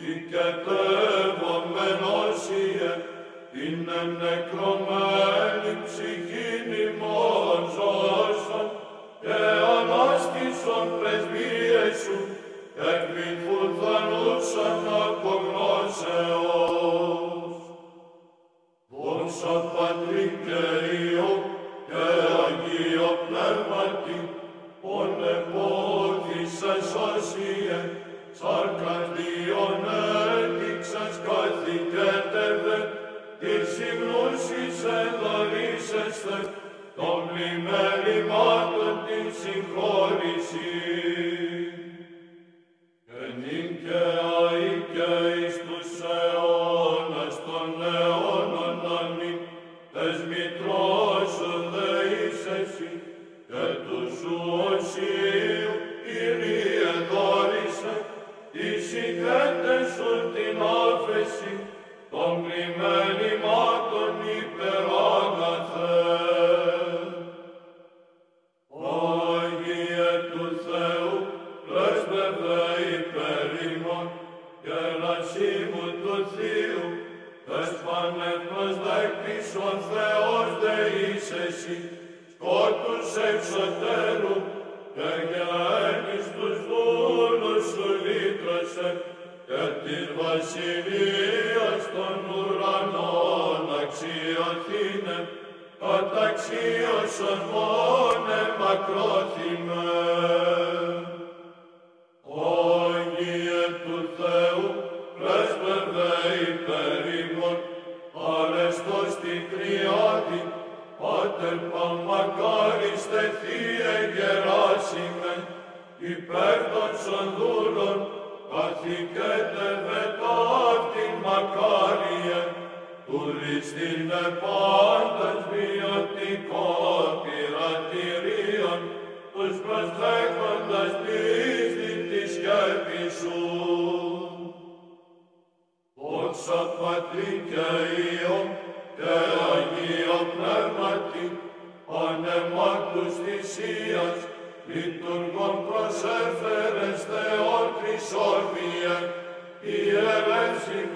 οικετεύομεν όσιε, την νεκρωμένη ψυχήν ημών ζώσον, και ανάστησον πρεσβείες σου, εκ φουθανούσαν απογνώσεως. Δόξα Πατρί και Υιό και Αγίο Πνεύματι, πονεπόθησας όσιε, σάρκας Διον έδειξας καθηκέτευε, της υμνούσης ενδορήσεστε, των πλημμερημάτων την συγχώρηση. Και νυν και αεί και εις τους αιώνας των αιώνων αμήν, τες μητρός σου δεείς εσύ, και του σου οσίου, Κύριε δόρισε, τις ηγέτες σου την άφεση, των πλημμερημάτων υπεράγαθε. Άγιε του Θεού, πρέσβευε υπέρ ημών, γερασίμου του Θείου, τες πανεύμας δέκτης ο Θεός δεείς εσύ, σκότους εξωτέρου, και γέννης τους δούλους σου λύτρωσε, και της βασιλείας των ουρανών αξιοθήνε, καταξίωσον μόνε μακρόθυμε. Άγιε του Θεού, πρέσβευε υπέρ ημών, αρεστός την Τριάδη, Πάτερ παμακάριστε Θείε Γεράσιμε, υπέρ των σονδούλων, καθηκέτευε ταύτην μακάριε, τουλίστηνε πάντας βιωτικών πειρατηρίων, τους προσθέχοντας πίστη τη σκέπη σου. Δόξα Πατρί και Υιό και Αγίο Πνεύματι, ανεμάκτους θυσίας, λειτουργών προσέφερες Θεόν Χρυσόφιε, ιερεύσιν